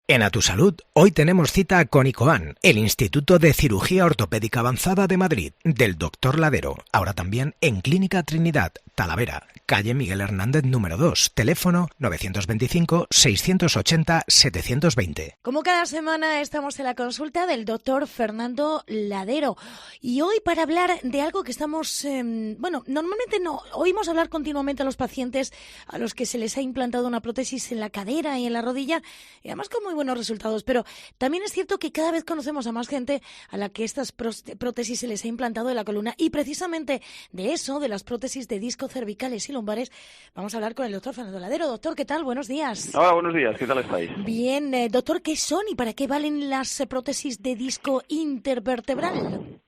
En A Tu Salud, hoy tenemos cita con ICOAN, el Instituto de Cirugía Ortopédica Avanzada de Madrid, del Dr. Ladero, ahora también en Clínica Trinidad, Talavera, calle Miguel Hernández número 2, teléfono 925-680-720. Como cada semana estamos en la consulta del doctor Fernando Ladero y hoy para hablar de algo que estamos, normalmente no oímos hablar continuamente a los pacientes a los que se les ha implantado una prótesis en la cadera y en la rodilla y además con muy buenos resultados, pero también es cierto que cada vez conocemos a más gente a la que estas prótesis se les ha implantado en la columna y precisamente de eso, de las prótesis de disco cervicales y lumbares, vamos a hablar con el doctor Fernando Ladero. Doctor, ¿qué tal? Buenos días. Hola, buenos días. ¿Qué tal estáis? Bien, doctor, ¿qué son y para qué valen las prótesis de disco intervertebral?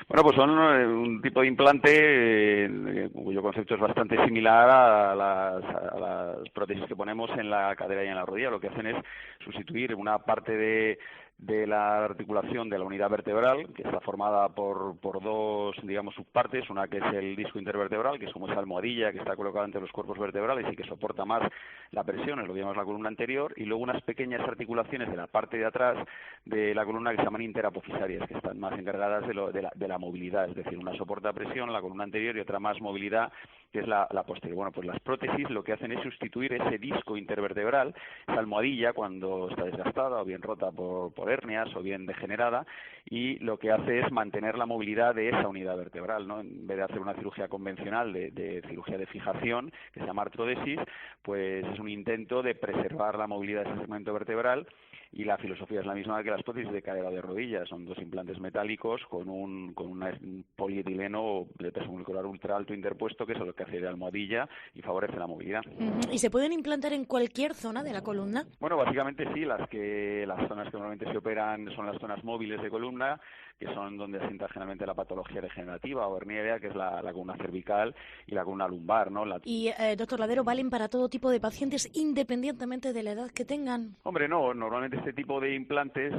Bueno, pues son un tipo de implante cuyo concepto es bastante similar a las prótesis que ponemos en la cadera y en la rodilla. Lo que hacen es sustituir una parte de la articulación de la unidad vertebral, que está formada por dos, digamos, subpartes, una que es el disco intervertebral, que es como esa almohadilla que está colocada entre los cuerpos vertebrales y que soporta más la presión, es lo que llamamos la columna anterior, y luego unas pequeñas articulaciones de la parte de atrás de la columna que se llaman interapofisarias, que están más encargadas de la movilidad, es decir, una soporta presión, la columna anterior, y otra más movilidad, que es la posterior. Bueno, pues las prótesis lo que hacen es sustituir ese disco intervertebral, esa almohadilla cuando está desgastada o bien rota por hernias o bien degenerada, y lo que hace es mantener la movilidad de esa unidad vertebral, ¿no? En vez de hacer una cirugía convencional de cirugía de fijación, que se llama artrodesis, pues es un intento de preservar la movilidad de ese segmento vertebral. Y la filosofía es la misma que las prótesis de cadera o de rodilla. Son dos implantes metálicos con un polietileno de peso molecular ultra alto interpuesto, que es lo que hace de almohadilla y favorece la movilidad. ¿Y se pueden implantar en cualquier zona de la columna? Bueno, básicamente sí. Las zonas que normalmente se operan son las zonas móviles de columna, que son donde asienta generalmente la patología degenerativa o herniarea, que es la columna cervical y la columna lumbar, ¿no? Y, doctor Ladero, ¿valen para todo tipo de pacientes independientemente de la edad que tengan? Hombre, no. Normalmente este tipo de implantes,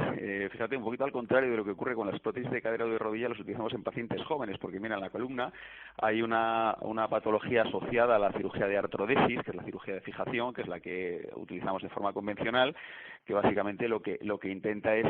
fíjate, un poquito al contrario de lo que ocurre con las prótesis de cadera o de rodilla, los utilizamos en pacientes jóvenes, porque mira, en la columna hay una patología asociada a la cirugía de artrodesis, que es la cirugía de fijación, que es la que utilizamos de forma convencional, que básicamente lo que intenta es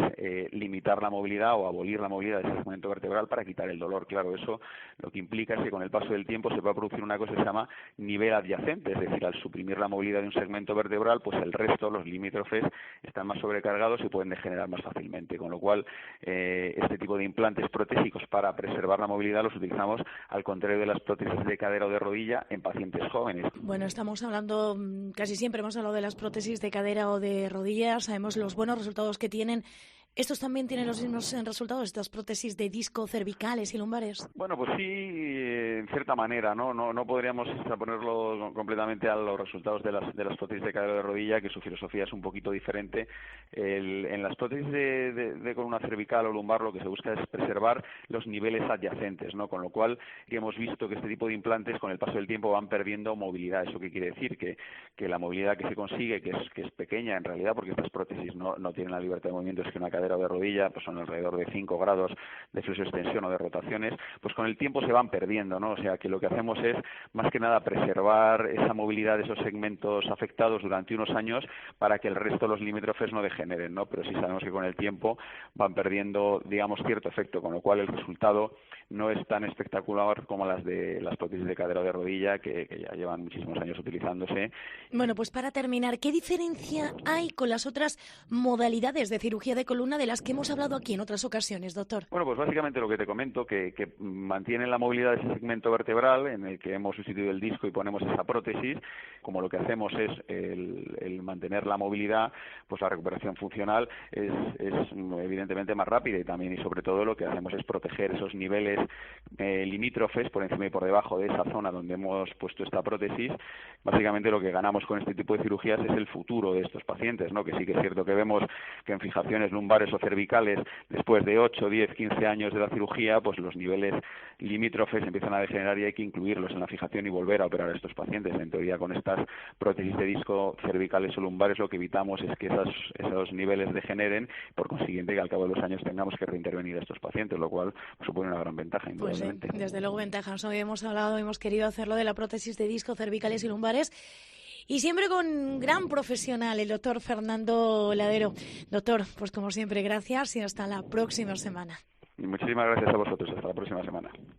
limitar la movilidad o abolir la movilidad de ese segmento vertebral para quitar el dolor. Claro, eso lo que implica es que con el paso del tiempo se va a producir una cosa que se llama nivel adyacente, es decir, al suprimir la movilidad de un segmento vertebral, pues el resto, los limítrofes, están más sobrecargados y pueden degenerar más fácilmente, con lo cual este tipo de implantes protésicos para preservar la movilidad los utilizamos al contrario de las prótesis de cadera o de rodilla en pacientes jóvenes. Bueno, estamos hablando, casi siempre hemos hablado de las prótesis de cadera o de rodillas, sabemos los buenos resultados que tienen. ¿Estos también tienen los mismos resultados, estas prótesis de disco cervicales y lumbares? Bueno, pues sí, en cierta manera, ¿no? No podríamos extraponerlo completamente a los resultados de las prótesis de cadera o de rodilla, que su filosofía es un poquito diferente. En las prótesis de columna cervical o lumbar lo que se busca es preservar los niveles adyacentes, ¿no? Con lo cual hemos visto que este tipo de implantes con el paso del tiempo van perdiendo movilidad. ¿Eso qué quiere decir? Que la movilidad que se consigue, que es pequeña en realidad, porque estas prótesis no tienen la libertad de movimiento, es que una cadera o de rodilla pues son alrededor de 5 grados de flexo-extensión o de rotaciones, pues con el tiempo se van perdiendo, ¿no? O sea que lo que hacemos es más que nada preservar esa movilidad de esos segmentos afectados durante unos años para que el resto de los limítrofes no degeneren, ¿no? Pero sí sabemos que con el tiempo van perdiendo, digamos, cierto efecto, con lo cual el resultado no es tan espectacular como las de las prótesis de cadera o de rodilla que ya llevan muchísimos años utilizándose. Bueno, pues para terminar, ¿qué diferencia hay con las otras modalidades de cirugía de columna de las que hemos hablado aquí en otras ocasiones, doctor? Bueno, pues básicamente lo que te comento, que mantienen la movilidad de ese segmento vertebral en el que hemos sustituido el disco y ponemos esa prótesis. Como lo que hacemos es el mantener la movilidad, pues la recuperación funcional es evidentemente más rápida y sobre todo lo que hacemos es proteger esos niveles limítrofes por encima y por debajo de esa zona donde hemos puesto esta prótesis. Básicamente lo que ganamos con este tipo de cirugías es el futuro de estos pacientes, ¿no? Que sí que es cierto que vemos que en fijaciones lumbares o cervicales, después de 8, 10, 15 años de la cirugía, pues los niveles limítrofes empiezan a degenerar y hay que incluirlos en la fijación y volver a operar a estos pacientes. En teoría, con estas prótesis de disco cervicales o lumbares lo que evitamos es que esos niveles degeneren, por consiguiente que al cabo de los años tengamos que reintervenir a estos pacientes, lo cual supone una gran ventaja, indudablemente. Pues desde luego ventajas. Hoy hemos querido hacerlo de la prótesis de disco cervicales y lumbares. y siempre con un gran profesional, el doctor Fernando Ladero. Doctor, pues como siempre, gracias y hasta la próxima semana. Muchísimas gracias a vosotros. Hasta la próxima semana.